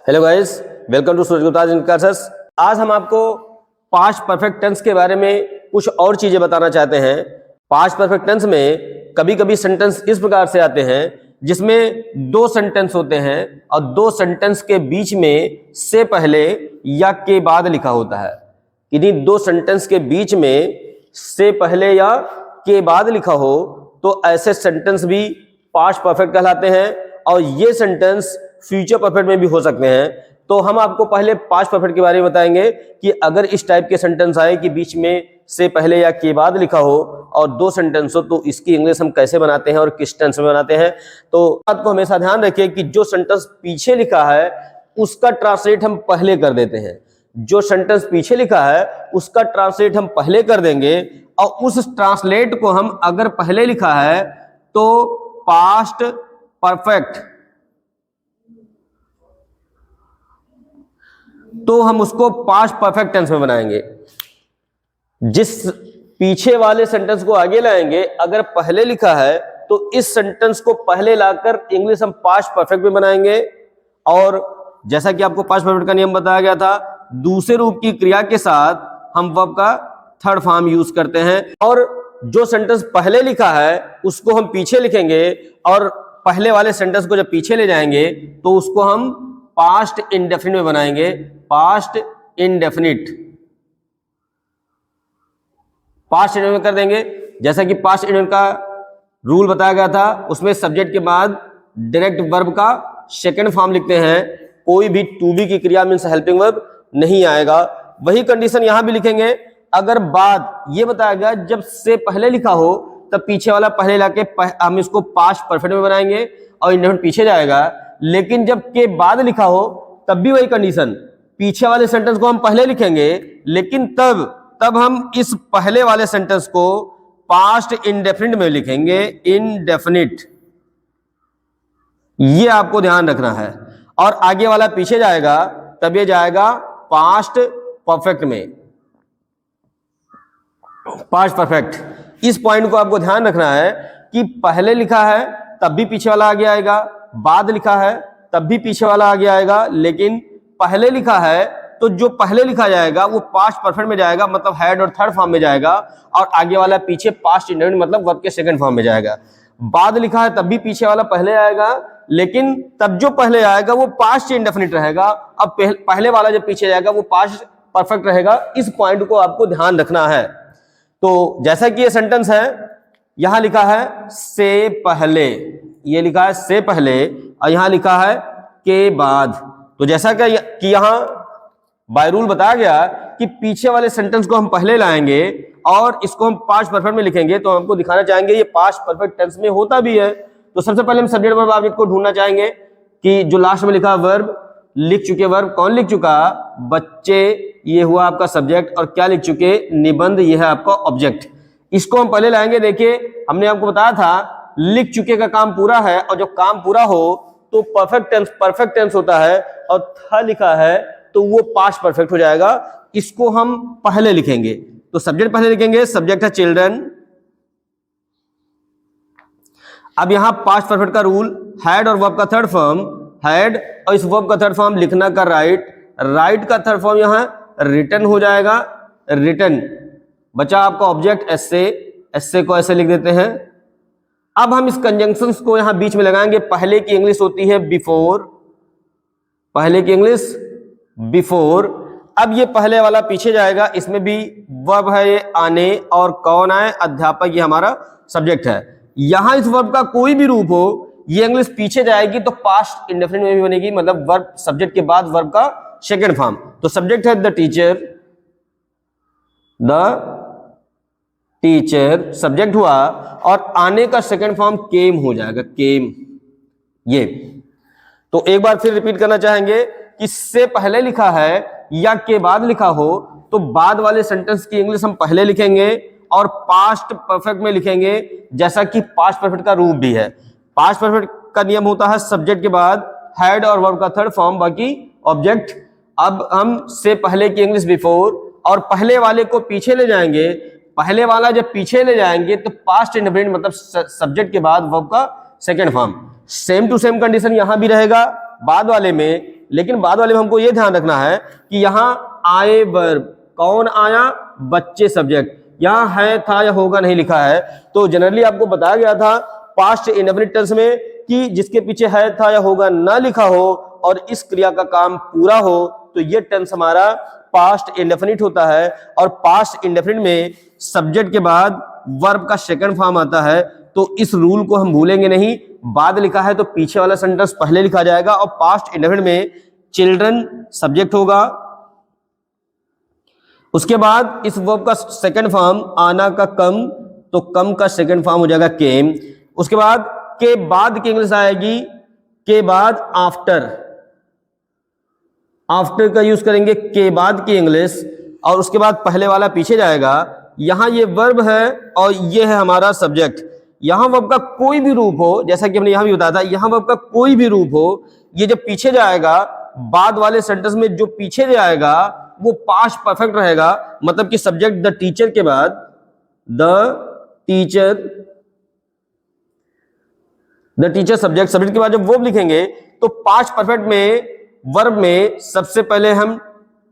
Hello guys, welcome to Suraj Gupta classes. आज हम आपको पास्ट परफेक्ट टेंस के बारे में कुछ और चीजें बताना चाहते हैं। पास्ट परफेक्ट टेंस में कभी कभी सेंटेंस इस प्रकार से आते हैं जिसमें दो सेंटेंस होते हैं और दो सेंटेंस के बीच में से पहले या के बाद लिखा होता है। यदि दो सेंटेंस के बीच में से पहले या के बाद लिखा हो तो ऐसे सेंटेंस भी पास्ट परफेक्ट कहलाते हैं और ये सेंटेंस फ्यूचर परफेक्ट में भी हो सकते हैं। तो हम आपको पहले पास्ट परफेक्ट के बारे में बताएंगे कि अगर इस टाइप के सेंटेंस आए कि बीच में से पहले या के बाद लिखा हो और दो सेंटेंस हो तो इसकी इंग्लिश हम कैसे बनाते हैं और किस टेंस में बनाते हैं। तो बात को हमेशा ध्यान रखिए कि जो सेंटेंस पीछे लिखा है उसका ट्रांसलेट हम पहले कर देते हैं। जो सेंटेंस पीछे लिखा है उसका ट्रांसलेट हम पहले कर देंगे और उस ट्रांसलेट को हम अगर पहले लिखा है तो पास्ट परफेक्ट, तो हम उसको पास्ट परफेक्ट टेंस में बनाएंगे। जिस पीछे वाले सेंटेंस को आगे लाएंगे, अगर पहले लिखा है तो इस सेंटेंस को पहले लाकर इंग्लिश हम पास्ट परफेक्ट में बनाएंगे। और जैसा कि आपको पास्ट परफेक्ट का नियम बताया गया था, दूसरे रूप की क्रिया के साथ हम वर्ब का थर्ड फॉर्म यूज करते हैं। और जो सेंटेंस पहले लिखा है उसको हम पीछे लिखेंगे और पहले वाले सेंटेंस को जब पीछे ले जाएंगे तो उसको हम पास्ट इंडेफिनिट में बनाएंगे। पास्ट इंडेफिनिट, पास्ट इंडेफिनिट कर देंगे। जैसा कि पास्ट इंडेफिनिट का रूल बताया गया था, उसमें सब्जेक्ट के बाद डायरेक्ट वर्ब का सेकंड फॉर्म लिखते हैं। कोई भी टू बी की क्रिया मींस हेल्पिंग वर्ब नहीं आएगा। वही कंडीशन यहां भी लिखेंगे। अगर बाद ये बताया गया जब से पहले लिखा हो तब पीछे वाला पहले लाके हम इसको पास्ट परफेक्ट में बनाएंगे और इंडेफिनिट पीछे जाएगा। लेकिन जब के बाद लिखा हो तब भी वही कंडीशन, पीछे वाले सेंटेंस को हम पहले लिखेंगे लेकिन तब हम इस पहले वाले सेंटेंस को पास्ट इंडेफिनिट में लिखेंगे। इंडेफिनिट, ये आपको ध्यान रखना है। और आगे वाला पीछे जाएगा तब ये जाएगा पास्ट परफेक्ट में, पास्ट परफेक्ट। इस पॉइंट को आपको ध्यान रखना है कि पहले लिखा है तब भी पीछे वाला आगे आएगा, बाद लिखा है तब भी पीछे वाला आगे आएगा। लेकिन पहले लिखा है तो जो पहले लिखा जाएगा वो पास्ट परफेक्ट में जाएगा, मतलब हेड और थर्ड फॉर्म में जाएगा, और आगे वाला पीछे पास्ट इंडेफिनिट मतलब वर्ब के सेकंड फॉर्म में जाएगा। बाद लिखा है तब भी पीछे वाला पहले आएगा, लेकिन तब जो पहले आएगा वो पास्ट इंडेफिनिट रहेगा। अब पहले वाला जब पीछे जाएगा वो पास्ट परफेक्ट रहेगा। इस पॉइंट को आपको ध्यान रखना है। तो जैसा कि ये सेंटेंस है, यहां लिखा है से पहले, ये लिखा है से पहले और यहां लिखा है के बाद। तो जैसा कि यहां बाय रूल बताया गया कि पीछे वाले सेंटेंस को हम पहले लाएंगे और इसको हम पास्ट परफेक्ट में लिखेंगे। तो हमको दिखाना चाहेंगे ये पास्ट परफेक्ट टेंस में होता भी है। तो सबसे पहले हम सब्जेक्ट वर्ब ऑब्जेक्ट को ढूंढना चाहेंगे कि जो लास्ट में लिखा वर्ब, लिख चुके वर्ब, कौन लिख चुका? बच्चे, ये हुआ आपका सब्जेक्ट, और क्या लिख चुके? निबंध, ये है आपका ऑब्जेक्ट। इसको हम पहले लाएंगे। देखिए हमने आपको बताया था लिख चुके का काम पूरा है, और जब काम पूरा हो तो परफेक्ट टेंस होता है, और था लिखा है तो वो पास्ट परफेक्ट हो जाएगा। इसको हम पहले लिखेंगे। तो सब्जेक्ट पहले लिखेंगे, सब्जेक्ट है चिल्ड्रन। अब यहां पास्ट परफेक्ट का रूल, हैड और वर्ब का थर्ड फॉर्म, हैड और इस वर्ब का थर्ड फॉर्म लिखना का राइट, राइट का थर्ड फॉर्म यहां रिटन हो जाएगा। रिटन बचा आपका ऑब्जेक्ट एसे, एसे को ऐसे लिख देते हैं। अब हम इस कंजंक्शंस को यहां बीच में लगाएंगे। पहले की इंग्लिश होती है बिफोर, पहले की इंग्लिश बिफोर। अब ये पहले वाला पीछे जाएगा, इसमें भी वर्ब है ये आने, और कौन आए? अध्यापक, ये हमारा सब्जेक्ट है। यहां इस वर्ब का कोई भी रूप हो, ये इंग्लिश पीछे जाएगी तो पास्ट इंडेफिनिट में भी बनेगी, मतलब वर्ब सब्जेक्ट के बाद वर्ब का सेकंड फॉर्म। तो सब्जेक्ट है the teacher, the teacher subject हुआ, और आने का सेकंड फॉर्म केम हो जाएगा, केम। ये तो एक बार फिर रिपीट करना चाहेंगे कि से पहले लिखा है या के बाद लिखा हो तो बाद वाले सेंटेंस की इंग्लिश हम पहले लिखेंगे और पास्ट परफेक्ट में लिखेंगे, जैसा कि पास्ट परफेक्ट का रूप भी है। पास्ट परफेक्ट का नियम होता है सब्जेक्ट के बाद हेड और वर्ब का थर्ड फॉर्म, बाकी ऑब्जेक्ट। अब हम से पहले की इंग्लिश बिफोर, और पहले वाले को पीछे ले जाएंगे। पहले वाला जब पीछे ले जाएंगे तो पास्ट इंडेफिनिट मतलब सब्जेक्ट के बाद वर्ब का second form. Same to same condition यहां भी रहेगा बाद वाले में, लेकिन बाद वाले में हमको ये ध्यान रखना है कि यहाँ आए वर्ब, कौन आया, बच्चे सब्जेक्ट, यहाँ है, था या होगा नहीं लिखा है। तो जनरली आपको बताया गया था पास्ट इंडेफिनिट टेंस में कि जिसके पीछे है, था या होगा ना लिखा हो और इस क्रिया का काम पूरा हो तो ये टेंस हमारा पास्ट इंडेफिनिट होता है। और पास्ट इंडेफिनिट में सब्जेक्ट के बाद वर्ब का सेकंड फॉर्म आता है। तो इस रूल को हम भूलेंगे नहीं, बाद लिखा है तो पीछे वाला सेंटेंस पहले लिखा जाएगा और पास्ट इंडेफिनिट में चिल्ड्रन सब्जेक्ट होगा, उसके बाद इस वर्ब का सेकंड फॉर्म आना का कम, तो कम का सेकंड फॉर्म हो जाएगा केम। उसके बाद के बाद की इंग्लिश आएगी, के बाद आफ्टर, आफ्टर का यूज करेंगे के बाद की इंग्लिश, और उसके बाद पहले वाला पीछे जाएगा। यहां ये वर्ब है और ये है हमारा सब्जेक्ट। यहां वर्ब का कोई भी रूप हो, जैसा कि हमने यहां भी बताया था, यहां वर्ब का कोई भी रूप हो, ये जब पीछे जाएगा बाद वाले सेंटेंस में जो पीछे जाएगा वो पास्ट परफेक्ट रहेगा। मतलब कि सब्जेक्ट द टीचर के बाद द टीचर सब्जेक्ट के बाद जब वर्ब लिखेंगे तो पास्ट परफेक्ट में वर्ब में सबसे पहले हम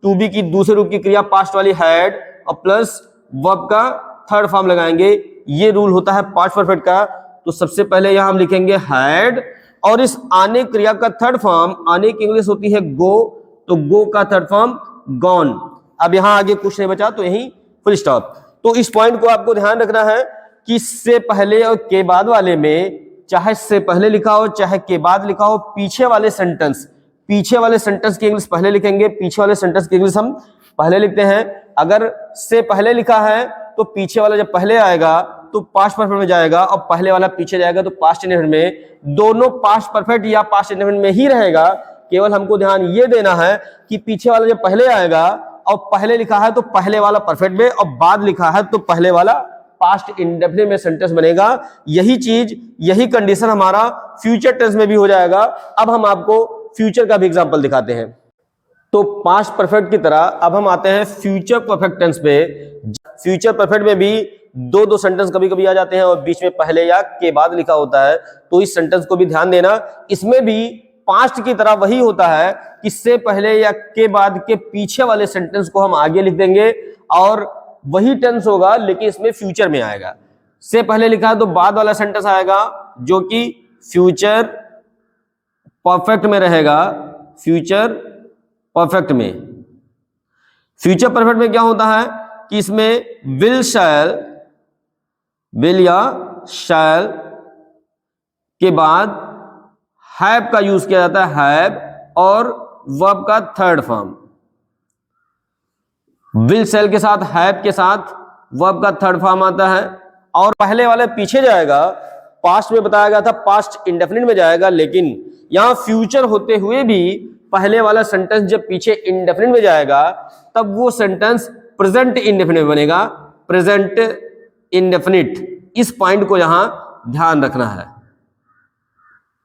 टू बी की दूसरे रूप की क्रिया पास्ट वाली हैड और प्लस वर्ब का थर्ड फॉर्म लगाएंगे। ये रूल होता है पास्ट परफेक्ट का। तो सबसे पहले यहां हम लिखेंगे हैड और इस आने क्रिया का थर्ड फॉर्म, आने की इंग्लिश होती है गो, तो गो का थर्ड फॉर्म गॉन। अब यहां आगे कुछ नहीं बचा तो यही फुल स्टॉप। तो इस पॉइंट को आपको ध्यान रखना है कि से पहले और के बाद वाले में चाहे से पहले लिखा हो चाहे के बाद लिखा हो, पीछे वाले सेंटेंस की इंग्लिश पहले लिखेंगे, पीछे वाले सेंटेंस की इंग्लिश हम पहले लिखते हैं। अगर से पहले लिखा है तो पीछे वाला जब पहले आएगा तो पास्ट परफेक्ट में जाएगा और पहले वाला पीछे जाएगा तो पास्ट इंडेफिनिट में। दोनों पास्ट परफेक्ट या पास्ट इंडेफिनिट में ही रहेगा। केवल हमको ध्यान ये देना है कि पीछे वाला जब पहले आएगा और पहले लिखा है तो पहले वाला परफेक्ट में और बाद लिखा है तो पहले वाला पास्ट इंडेफिनिट में सेंटेंस बनेगा। यही चीज, यही कंडीशन हमारा फ्यूचर टेंस में भी हो जाएगा। अब हम आपको फ्यूचर का भी एग्जांपल दिखाते हैं। तो पास्ट परफेक्ट की तरह अब हम आते हैं फ्यूचर परफेक्ट टेंस पे। फ्यूचर परफेक्ट में भी दो सेंटेंस कभी कभी आ जाते हैं और बीच में पहले या के बाद लिखा होता है, तो इस सेंटेंस को भी ध्यान देना। इसमें भी पास्ट की तरह वही होता है कि से पहले या के बाद के पीछे वाले सेंटेंस को हम आगे लिख देंगे और वही टेंस होगा लेकिन इसमें फ्यूचर में आएगा। से पहले लिखा है तो बाद वाला सेंटेंस आएगा जो कि फ्यूचर परफेक्ट में रहेगा। फ्यूचर परफेक्ट में, फ्यूचर परफेक्ट में क्या होता है कि इसमें विल या शैल के बाद हैव का यूज किया जाता है, हैव और वर्ब का थर्ड फॉर्म। विल शैल के साथ हैव के साथ वर्ब का थर्ड फॉर्म आता है और पहले वाले पीछे जाएगा। पास्ट में बताया गया था पास्ट इंडेफिनिट में जाएगा, लेकिन यहां फ्यूचर होते हुए भी पहले वाला सेंटेंस जब पीछे इंडेफिनिट में जाएगा तब वो सेंटेंस प्रेजेंट इंडेफिनिट बनेगा। प्रेजेंट इंडेफिनिट, इस पॉइंट को यहां ध्यान रखना है।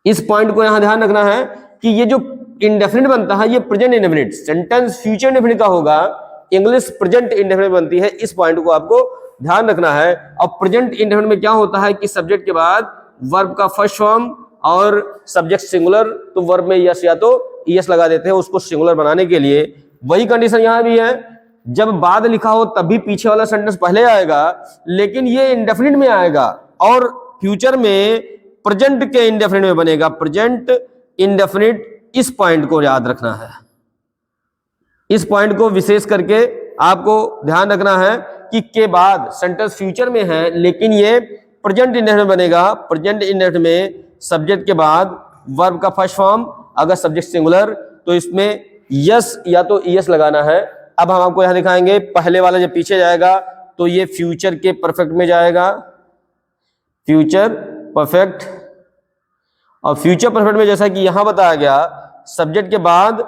इस पॉइंट को यहां ध्यान रखना है कि ये जो इंडेफिनिट बनता है ये present indefinite, sentence future indefinite का होगा, इंग्लिश प्रेजेंट इंडेफिनिट बनती है। इस पॉइंट को आपको ध्यान रखना है। और प्रेजेंट इंडेफिनिट में क्या होता है कि सब्जेक्ट के बाद वर्ब का फर्स्ट फॉर्म और सब्जेक्ट सिंगुलर, तो वर्ब में यस या तो यस लगा देते हैं उसको सिंगुलर बनाने के लिए। वही कंडीशन यहां भी है, जब बाद लिखा हो तब भी पीछे वाला सेंटेंस पहले आएगा लेकिन ये इंडेफिनिट में आएगा और फ्यूचर में प्रेजेंट के इंडेफिनिट में बनेगा। प्रेजेंट इंडेफिनिट, इस पॉइंट को याद रखना है। इस पॉइंट को विशेष करके आपको ध्यान रखना है कि के बाद सेंटेंस फ्यूचर में है लेकिन ये प्रेजेंट इंडेफिनिट बनेगा। प्रेजेंट इंडेफिनिट में सब्जेक्ट के बाद वर्ब का फर्स्ट फॉर्म, अगर सब्जेक्ट सिंगुलर तो इसमें यस या तो ईएस लगाना है। अब हम आपको यहां दिखाएंगे, पहले वाला जब पीछे जाएगा तो ये फ्यूचर के परफेक्ट में जाएगा, फ्यूचर परफेक्ट। और फ्यूचर परफेक्ट में जैसा कि यहां बताया गया, सब्जेक्ट के बाद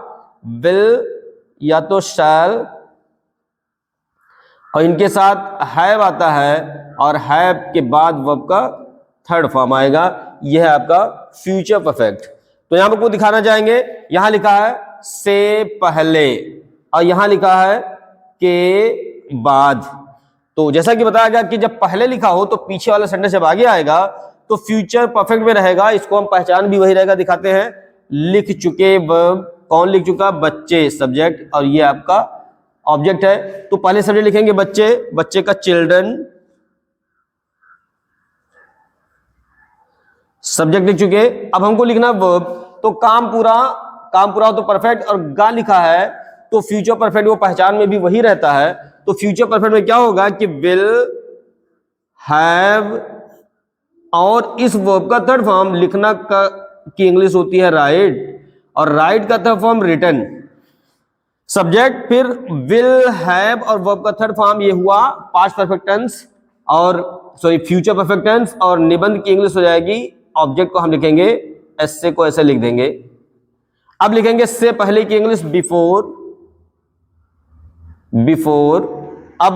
विल या तो शैल और इनके साथ हैव आता है और हैव के बाद वर्ब का थर्ड फॉर्म आएगा। यह है आपका फ्यूचर परफेक्ट। तो यहां आपको दिखाना चाहेंगे, यहां लिखा है से पहले और यहां लिखा है के बाद। तो जैसा कि बताया गया कि जब पहले लिखा हो तो पीछे वाला सेंटेंस जब आगे आएगा तो फ्यूचर परफेक्ट में रहेगा। इसको हम पहचान भी वही रहेगा, दिखाते हैं। लिख चुके वर्ब कौन लिख चुका? बच्चे सब्जेक्ट, और ये आपका ऑब्जेक्ट है। तो पहले सब्जेक्ट लिखेंगे बच्चे, बच्चे का चिल्ड्रन, सब्जेक्ट लिख चुके। अब हमको लिखना वर्ब, तो काम पूरा हो तो परफेक्ट, और गा लिखा है तो फ्यूचर परफेक्ट, वो पहचान में भी वही रहता है। तो फ्यूचर परफेक्ट में क्या होगा कि विल हैव, और इस वर्ब का थर्ड फॉर्म लिखना की इंग्लिश होती है राइट, और राइट का थर्ड फॉर्म रिटन। सब्जेक्ट, फिर विल हैव, और वर्ब का थर्ड फॉर्म ये हुआ पास्ट परफेक्ट टेंस, और सॉरी फ्यूचर परफेक्ट टेंस, और निबंध की इंग्लिश हो जाएगी, ऑब्जेक्ट को हम लिखेंगे एस को ऐसे लिख देंगे। अब लिखेंगे से पहले की इंग्लिश बिफोर, अब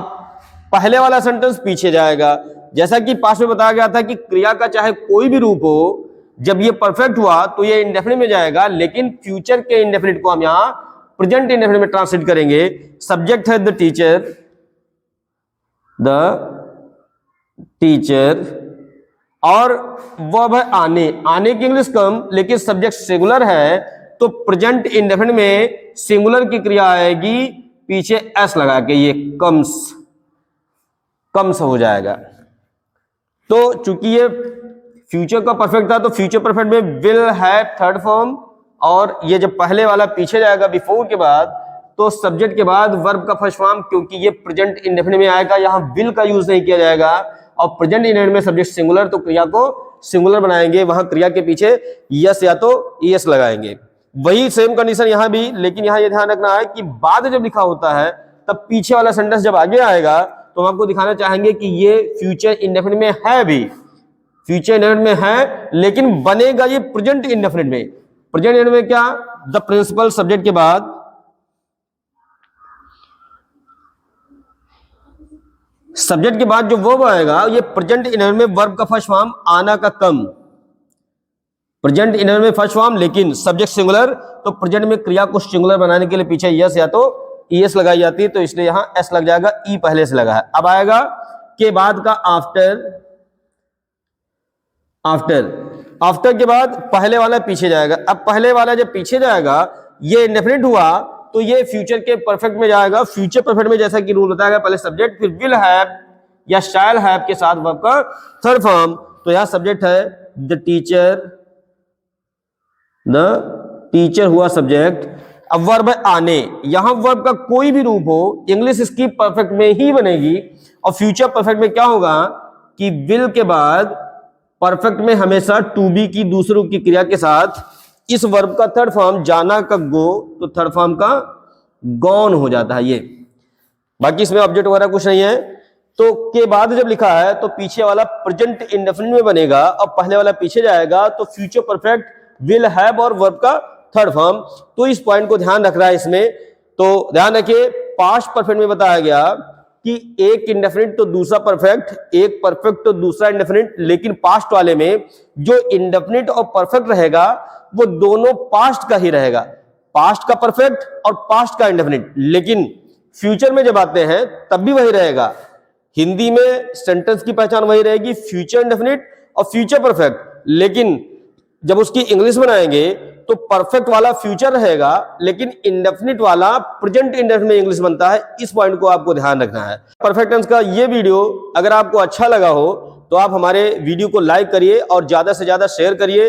पहले वाला सेंटेंस पीछे जाएगा। जैसा कि पास्ट में बताया गया था कि क्रिया का चाहे कोई भी रूप हो, जब ये परफेक्ट हुआ तो ये इंडेफिनिट में जाएगा, लेकिन फ्यूचर के इंडेफिनिट को हम यहां प्रेजेंट इंडेफिनिट में ट्रांसलेट करेंगे। सब्जेक्ट है द टीचर, और वर्ब है आने की इंग्लिश कम, लेकिन सब्जेक्ट सिंगुलर है तो प्रेजेंट इंडेफिनिट में सिंगुलर की क्रिया आएगी पीछे एस लगा के, ये कम्स हो जाएगा। तो चूंकि ये फ्यूचर का परफेक्ट था तो फ्यूचर परफेक्ट में विल हैव थर्ड फॉर्म, और ये जब पहले वाला पीछे जाएगा बिफोर के बाद, तो सब्जेक्ट के बाद वर्ब का फर्स्ट फॉर्म, क्योंकि ये प्रेजेंट इंडेफिनिट में आएगा, यहां विल का यूज नहीं किया जाएगा, और प्रेजेंट इंडेफिनिट में सब्जेक्ट सिंगुलर तो क्रिया को सिंगुलर बनाएंगे, वहां क्रिया के पीछे यस या तो ईएस लगाएंगे। वही सेम कंडीशन यहां भी, लेकिन यहां ये ध्यान रखना है कि बाद जब लिखा होता है तब पीछे वाला सेंटेंस जब आगे आएगा तो हम आपको दिखाना चाहेंगे कि ये फ्यूचर इंडेफिनिट में है, भी फ्यूचर इंडेफिनिट में है, लेकिन बनेगा ये प्रेजेंट इंडेफिनिट में। प्रेजेंट इंडेफिनिट में क्या? द प्रिंसिपल, सब्जेक्ट के बाद जो वर्ब आएगा, ये प्रेजेंट इंडेफिनिट में वर्ब का फर्स्ट फॉर्म आना का कम, प्रेजेंट इंडेफिनिट में फर्स्ट फॉर्म, लेकिन सब्जेक्ट सिंगुलर, तो प्रेजेंट में क्रिया को सिंगुलर बनाने के लिए पीछे यस या तो ईएस लगाई जाती है, तो इसलिए यहां एस लग जाएगा, ई पहले से लगा है। अब आएगा के बाद का आफ्टर के बाद पहले वाला पीछे जाएगा। अब पहले वाला जब पीछे जाएगा, ये इंडेफिनिट हुआ तो ये फ्यूचर के परफेक्ट में जाएगा। फ्यूचर परफेक्ट में जैसा कि रूल बताया गया, पहले सब्जेक्ट, फिर विल हैव या शैल हैव के साथ वर्ब का थर्ड फॉर्म। तो यहां सब्जेक्ट है द टीचर हुआ सब्जेक्ट। अब वर्ब है आने, यहां वर्ब का कोई भी रूप हो, इंग्लिश इसकी परफेक्ट में ही बनेगी, और फ्यूचर परफेक्ट में क्या होगा कि विल के बाद परफेक्ट में हमेशा टू बी की दूसरे रूप की क्रिया के साथ इस वर्ब का थर्ड फॉर्म, जाना का गो, तो थर्ड फॉर्म का गॉन हो जाता है ये। बाकी इसमें ऑब्जेक्ट वगैरह कुछ नहीं है। तो के बाद जब लिखा है तो पीछे वाला प्रेजेंट इंडेफिनिट में बनेगा, और पहले वाला पीछे जाएगा, तो फ्यूचर परफेक्ट विल हैव और वर्ब का थर्ड फॉर्म। तो इस पॉइंट को ध्यान रख रहा है इसमें। तो ध्यान रखिए, पास्ट परफेक्ट में बताया गया कि एक इंडेफिनिट तो दूसरा परफेक्ट, एक परफेक्ट तो दूसरा इंडेफिनिट, लेकिन पास्ट वाले में जो इंडेफिनिट और परफेक्ट रहेगा वो दोनों पास्ट का ही रहेगा, पास्ट का परफेक्ट और पास्ट का इंडेफिनिट। लेकिन फ्यूचर में जब आते हैं तब भी वही रहेगा। हिंदी में सेंटेंस की पहचान वही रहेगी, फ्यूचर इंडेफिनिट और फ्यूचर परफेक्ट, लेकिन जब उसकी इंग्लिश बनाएंगे तो परफेक्ट वाला फ्यूचर रहेगा, लेकिन इंडेफिनिट वाला प्रेजेंट इंडेफिनिट में इंग्लिश बनता है। इस पॉइंट को आपको ध्यान रखना है। परफेक्ट टेंस का ये वीडियो अगर आपको अच्छा लगा हो तो आप हमारे वीडियो को लाइक करिए और ज्यादा से ज्यादा शेयर करिए।